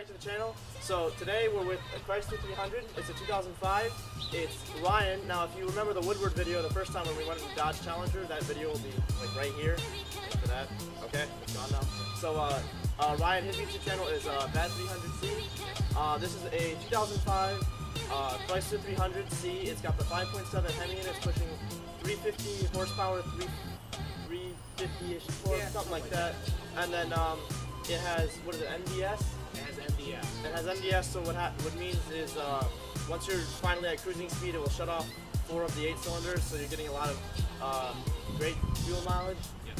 back to the channel. So today we're with a Chrysler 300. It's a 2005. It's Ryan. Now if you remember the Woodward video the first time when we went to the Dodge Challenger, that video will be like right here. After that. Okay, it's gone now. So Ryan, his YouTube channel is Bad 300C. This is a 2005 Chrysler 300C. It's got the 5.7 Hemi in it. It's pushing 350 horsepower, 350-ish torque, something like that. And then it has, what is it, NDS? It has NDS. It has NDS, so what means is once you're finally at cruising speed, it will shut off 4 of the 8 cylinders, so you're getting a lot of great fuel mileage. Yep.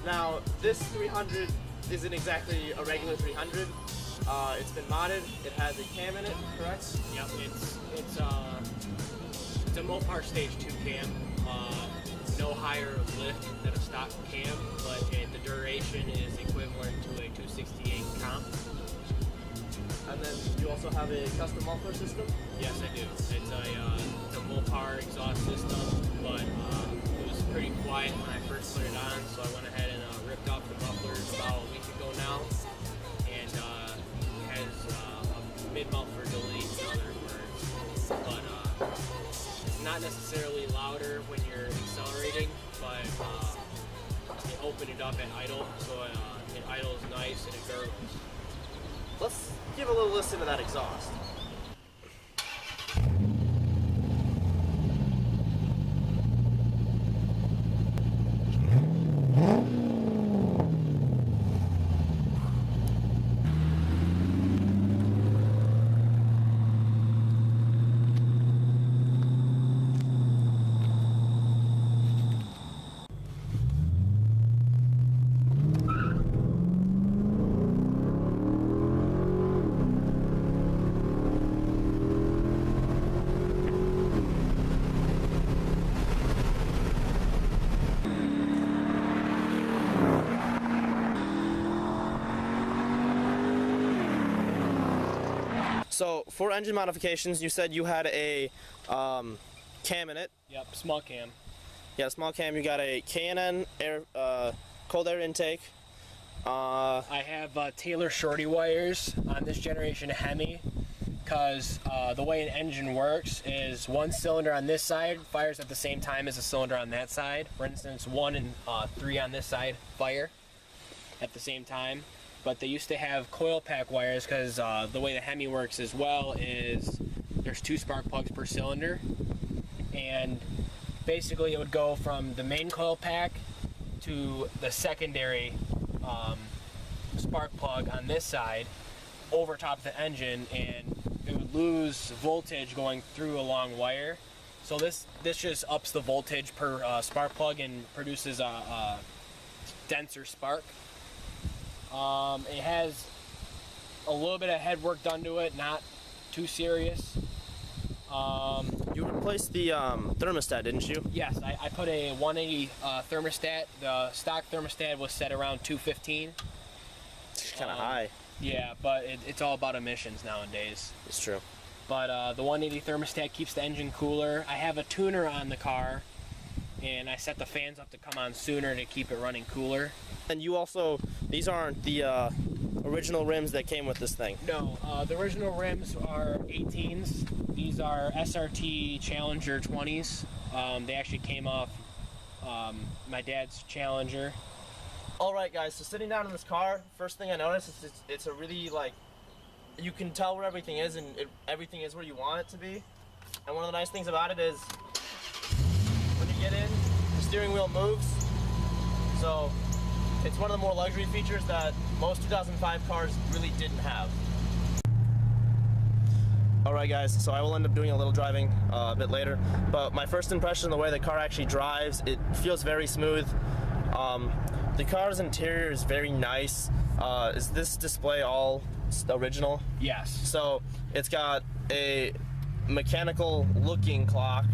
Now, this 300 isn't exactly a regular 300. It's been modded. It has a cam in it, correct? Yep, it's a Mopar Stage 2 cam. No higher lift than a stock cam, but the duration is equivalent to a 268 comp. And then you also have a custom muffler system? Yes, I do. It's a Mopar exhaust system, but it was pretty quiet when I first put it on, so I went ahead and ripped off the mufflers about a week ago now, and has a mid-muffler delete, in other words. But it's not necessarily louder when you're accelerating, but they open it up at idle, so it idles nice and it gurgles. Let's give a little listen to that exhaust. So for engine modifications, you said you had a cam in it. Yep, small cam. Yeah, small cam. You got a K&N air, cold air intake. I have Taylor shorty wires on this generation Hemi, because the way an engine works is one cylinder on this side fires at the same time as a cylinder on that side. For instance, 1 and 3 on this side fire at the same time. But they used to have coil pack wires, because the way the Hemi works as well is there's 2 spark plugs per cylinder, and basically it would go from the main coil pack to the secondary spark plug on this side over top of the engine, and it would lose voltage going through a long wire. So this just ups the voltage per spark plug and produces a denser spark. It has a little bit of head work done to it, not too serious. You replaced the thermostat, didn't you? Yes, I put a 180 thermostat. The stock thermostat was set around 215. It's kind of high. Yeah, but it's all about emissions nowadays. It's true. But the 180 thermostat keeps the engine cooler. I have a tuner on the car, and I set the fans up to come on sooner to keep it running cooler. And you also, these aren't the original rims that came with this thing. No, the original rims are 18s. These are SRT Challenger 20s. They actually came off my dad's Challenger. Alright guys, so sitting down in this car, first thing I noticed is it's a really, like, you can tell where everything is, and everything is where you want it to be. And one of the nice things about it is when you get in, the steering wheel moves. So it's one of the more luxury features that most 2005 cars really didn't have. Alright guys, so I will end up doing a little driving a bit later, but my first impression, the way the car actually drives, it feels very smooth. The car's interior is very nice. Is this display all original? Yes. So it's got a mechanical looking clock.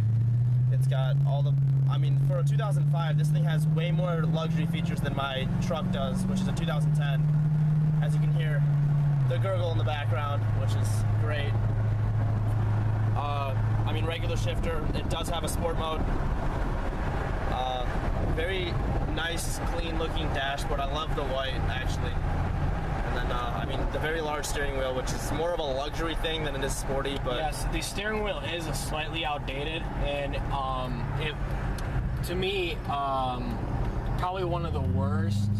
It's got all the, I mean, for a 2005, this thing has way more luxury features than my truck does, which is a 2010. As you can hear, the gurgle in the background, which is great. I mean, regular shifter. It does have a sport mode. Very nice, clean looking dashboard. I love the white, actually. And then I mean the very large steering wheel, which is more of a luxury thing than it is sporty. But yes, the steering wheel is slightly outdated, and to me, probably one of the worst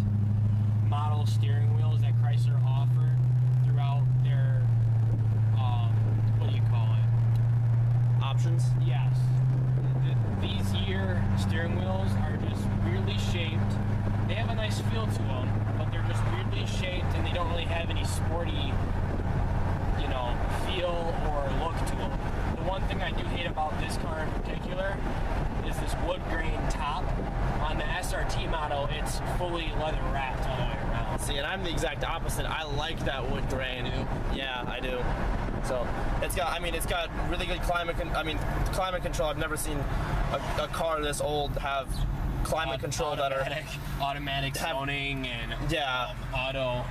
model steering wheels that Chrysler offer throughout their what do you call it? Options. Yes. These year steering wheels are just weirdly shaped. They have a nice feel to them, but they're just weirdly shaped, and they don't really have any sporty, you know, feel or look to them. The one thing I do hate about this car in particular is this wood grain top. On the SRT model, it's fully leather wrapped all the way around. See, and I'm the exact opposite. I like that wood grain. Yeah, I do. So it's got really good climate control. I've never seen a car this old have climate control that are automatic zoning and auto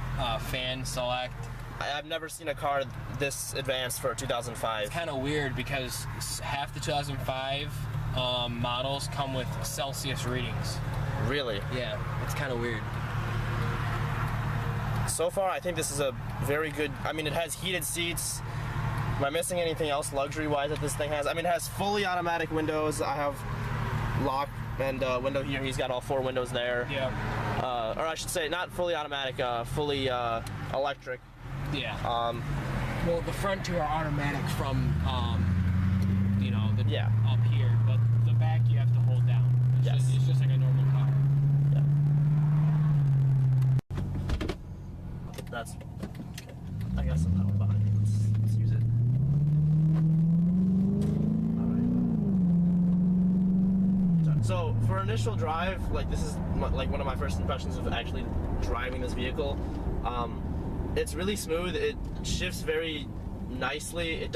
fan select. I've never seen a car this advanced for a 2005. It's kind of weird because half the 2005 models come with Celsius readings. Really? Yeah, it's kind of weird. So far, I think this is a very good. I mean, it has heated seats. Am I missing anything else luxury-wise that this thing has? I mean, it has fully automatic windows. I have lock and window here. He's got all 4 windows there. Yeah. Or I should say, not fully automatic, fully electric. Yeah. Well, the front 2 are automatic from, you know, up here, but the back you have to hold down. It's just like a normal car. Yeah. That's. I got some power behind me. Let's use it. So for initial drive, like this is like one of my first impressions of actually driving this vehicle. It's really smooth. It shifts very nicely.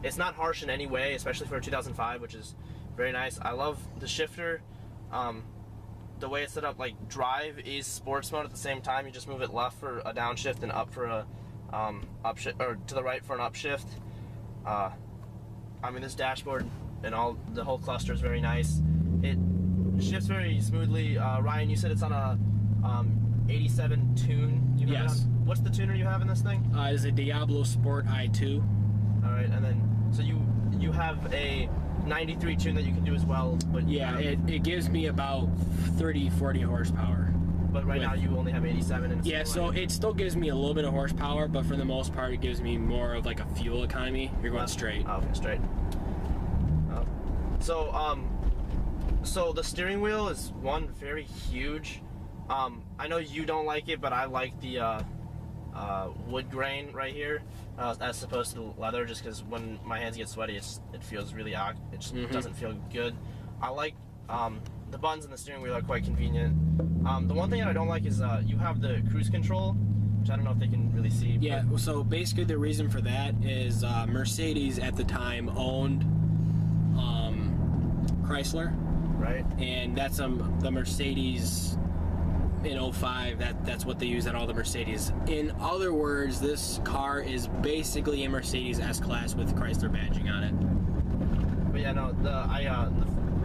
It's not harsh in any way, especially for a 2005, which is very nice. I love the shifter. The way it's set up, like drive is sports mode at the same time. You just move it left for a downshift and up for a upshift, or to the right for an upshift. I mean, this dashboard and the whole cluster is very nice. It shifts very smoothly. Ryan, you said it's on a 87 tune. Yes. What's the tuner you have in this thing? It's a Diablo Sport i2. All right, and then so you have a 93 tune that you can do as well, but yeah, it gives me about 30-40 horsepower. But right now you only have 87. And yeah, so it still gives me a little bit of horsepower, but for the most part it gives me more of like a fuel economy. You're going straight. Oh, okay, straight. So the steering wheel is very huge. I know you don't like it, but I like the wood grain right here as opposed to leather, just because when my hands get sweaty, it feels really it just doesn't feel good. I like the buttons in the steering wheel are quite convenient. The one thing that I don't like is you have the cruise control, which I don't know if they can really see. Yeah, so basically the reason for that is Mercedes at the time owned Chrysler. Right. And that's the Mercedes in 05, that's what they use at all the Mercedes. In other words, this car is basically a Mercedes S-Class with Chrysler badging on it. But yeah, no,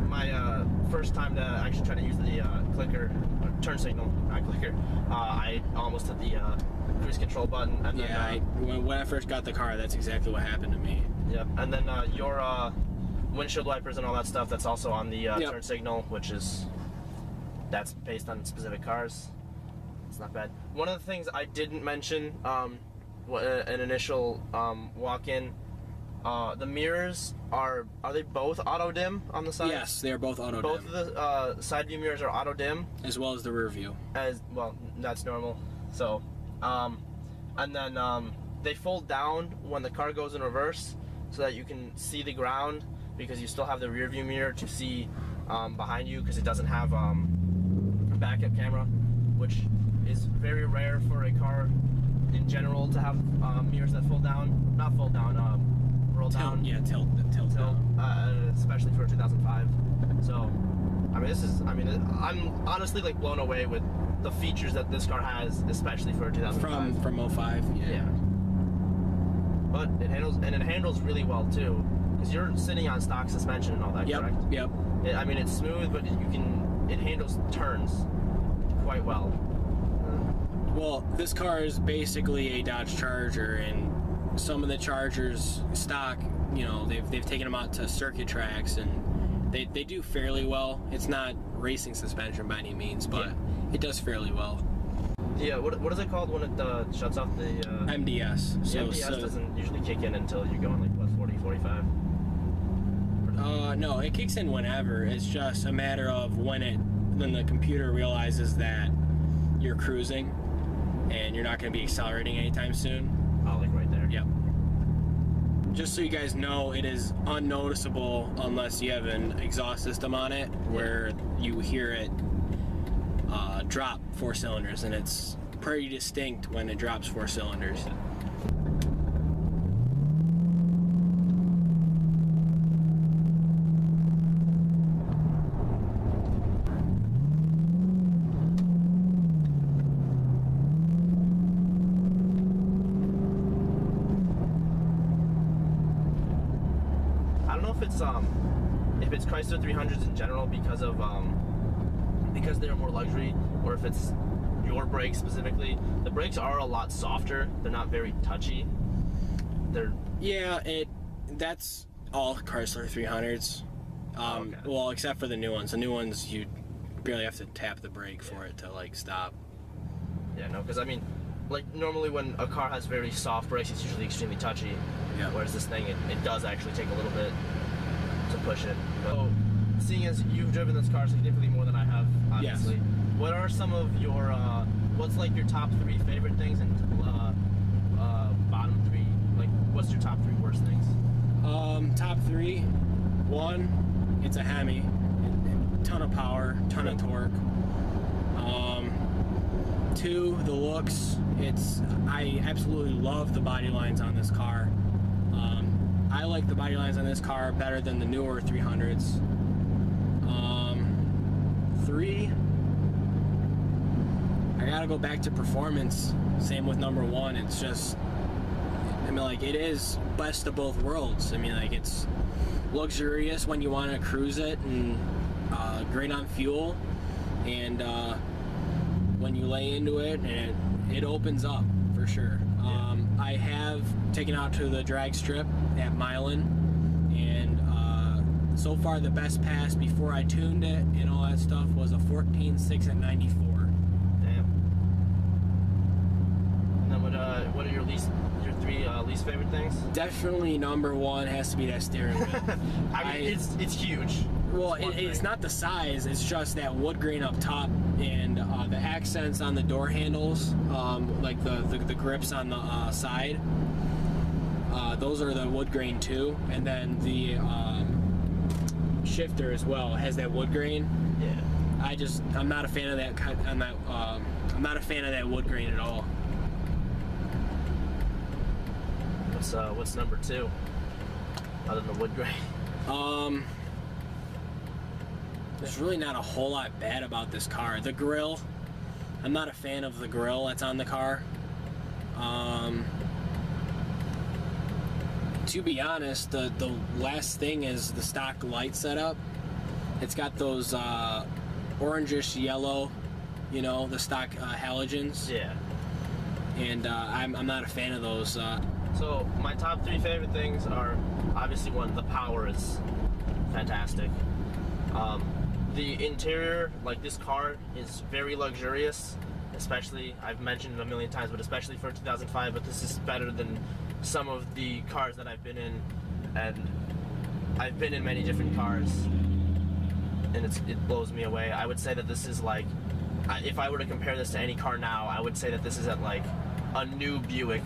my first time to actually try to use the clicker, or turn signal, not clicker, I almost hit the cruise control button. And yeah, then, when I first got the car, that's exactly what happened to me. Yep, and then your windshield wipers and all that stuff, that's also on the turn signal, that's based on specific cars. It's not bad. One of the things I didn't mention, an initial walk-in, the mirrors are they both auto dim on the side? Yes, they are both auto dim. Both of the side view mirrors are auto dim, as well as the rear view. As well, that's normal. So, and then they fold down when the car goes in reverse, so that you can see the ground, because you still have the rear view mirror to see behind you, because it doesn't have a backup camera, which is very rare for a car in general to have mirrors that fold down, not fold down, roll down. Yeah, tilt down. Especially for a 2005. So, I mean, I'm honestly like blown away with the features that this car has, especially for a 2005. From 05, yeah. But it handles really well too, because you're sitting on stock suspension and all that, correct? Yep. I mean, it's smooth, but it handles turns quite well. Well, this car is basically a Dodge Charger, and some of the Chargers stock, you know, they've taken them out to circuit tracks, and they do fairly well. It's not racing suspension by any means, but it does fairly well. Yeah, what is it called when it shuts off the... MDS. The MDS doesn't usually kick in until you're going like, what, 40, 45? No, it kicks in whenever. It's just a matter of when the computer realizes that you're cruising and you're not going to be accelerating anytime soon. Oh, like right there. Yep. Just so you guys know, it is unnoticeable unless you have an exhaust system on it, where you hear it drop 4 cylinders, and it's pretty distinct when it drops 4 cylinders. I don't know if it's Chrysler 300s in general because they're more luxury, or if it's your brakes specifically. The brakes are a lot softer. They're not very touchy. That's all Chrysler 300s. Okay. Well, except for the new ones. The new ones, you barely have to tap the brake for it to like stop. Yeah, no, because I mean, like normally when a car has very soft brakes, it's usually extremely touchy. Yeah. Whereas this thing, it does actually take a little bit to push it. So, seeing as you've driven this car significantly more than I have, obviously, yes. What are some of your, what's like your top 3 favorite things and bottom 3, like what's your top 3 worst things? Top 3, 1, it's a Hemi, ton of power, ton of torque. 2, the looks. I absolutely love the body lines on this car. I like the body lines on this car better than the newer 300s. 3, I gotta go back to performance. Same with number 1. It's just, I mean, like, it is best of both worlds. I mean, like, it's luxurious when you want to cruise it, and great on fuel, and when you lay into it, and it opens up for sure. I have taken out to the drag strip at Milan, and so far the best pass before I tuned it and all that stuff was a 14.6 at 94. Damn. And then what are your 3 least favorite things? Definitely number 1 has to be that steering wheel. I mean, it's huge. Well, it's not the size, it's just that wood grain up top, and the accents on the door handles, like the grips on the side, those are the wood grain too, and then the shifter as well has that wood grain. Yeah. I'm not a fan of that. I'm not a fan of that wood grain at all. What's number 2 other than the wood grain? There's really not a whole lot bad about this car. The grille, I'm not a fan of the grille that's on the car. To be honest, the last thing is the stock light setup. It's got those orangish yellow, you know, the stock halogens. Yeah. And I'm not a fan of those. So my top 3 favorite things are obviously 1, the power is fantastic. The interior, like this car, is very luxurious, especially, I've mentioned it a million times, but especially for 2005, but this is better than some of the cars that I've been in, and I've been in many different cars, and it blows me away. I would say that this is like, if I were to compare this to any car now, I would say that this is at like a new Buick,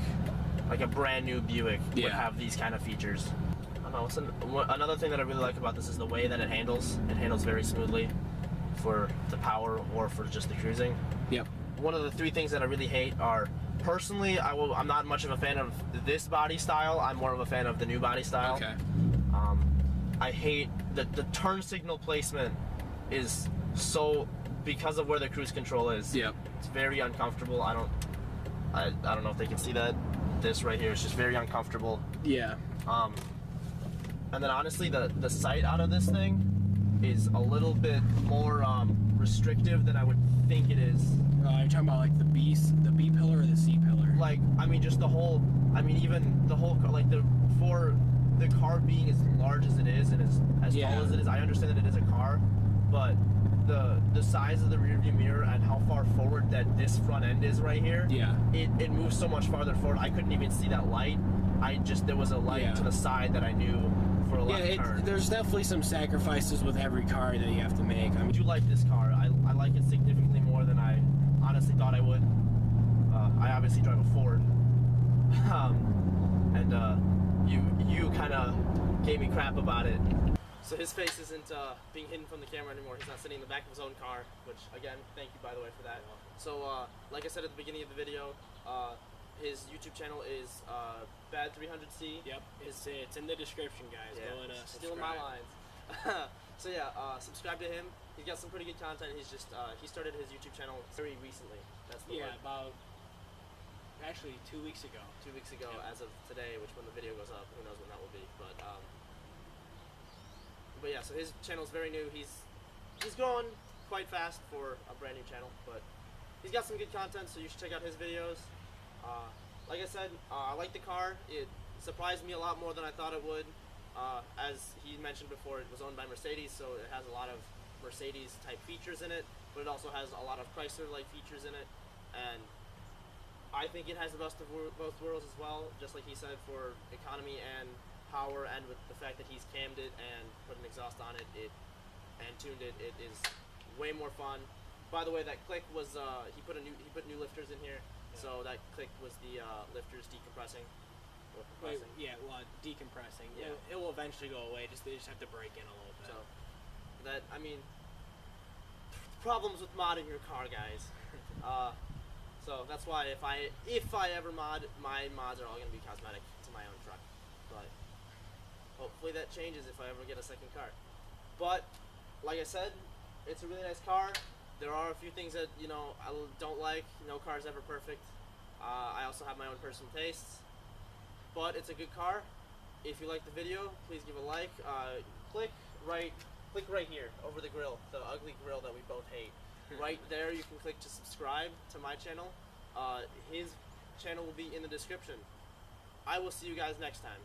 like a brand new Buick would have these kind of features. I don't know, another thing that I really like about this is the way that it handles. It handles very smoothly for the power or for just the cruising. Yep. One of the 3 things that I really hate are, personally, I'm not much of a fan of this body style. I'm more of a fan of the new body style. Okay. I hate the turn signal placement is so, because of where the cruise control is. Yep. It's very uncomfortable. I don't know if they can see that. This right here is just very uncomfortable. Yeah. And then honestly, the sight out of this thing is a little bit more restrictive than I would think it is. You're talking about like the B pillar or the C pillar? Like, I mean, just the whole. I mean, even the whole like for the car being as large as it is and as tall as it is. I understand that it is a car, but the size of the rearview mirror and how far forward that this front end is right here. Yeah. It moves so much farther forward. I couldn't even see that light. There was a light to the side that I knew for a left turn. There's definitely some sacrifices with every car that you have to make. I mean, do like this car. I like it significantly more than I honestly thought I would. I obviously drive a Ford, and you kind of gave me crap about it. So his face isn't being hidden from the camera anymore. He's not sitting in the back of his own car, which again, thank you by the way for that. So like I said at the beginning of the video, his YouTube channel is Bad300C. Yep, it's in the description, guys. Yeah, go and stealing my lines. So yeah, subscribe to him. He's got some pretty good content. He's just he started his YouTube channel very recently. That's the word. About actually 2 weeks ago. 2 weeks ago, as of today, which when the video goes up, who knows when that will be. But yeah, so his channel is very new. He's growing quite fast for a brand new channel, but he's got some good content, so you should check out his videos. Like I said, I like the car. It surprised me a lot more than I thought it would. As he mentioned before, it was owned by Mercedes, so it has a lot of Mercedes type features in it, but it also has a lot of Chrysler like features in it, and I think it has the best of both worlds as well, just like he said, for economy and power, and with the fact that he's cammed it and put an exhaust on it, and tuned it, it is way more fun. By the way, that click was he put new lifters in here, so that click was the lifters decompressing. Or compressing. Decompressing. Yeah, it will eventually go away. They just have to break in a little bit. So that, I mean, problems with modding your car, guys. So that's why if I ever mod, my mods are all going to be cosmetic to my own truck. But hopefully that changes if I ever get a second car. But like I said, it's a really nice car. There are a few things that, you know, I don't like. No car is ever perfect. I also have my own personal tastes. But it's a good car. If you like the video, please give a like. Click right here over the grill, the ugly grill that we both hate. Right there, you can click to subscribe to my channel. His channel will be in the description. I will see you guys next time.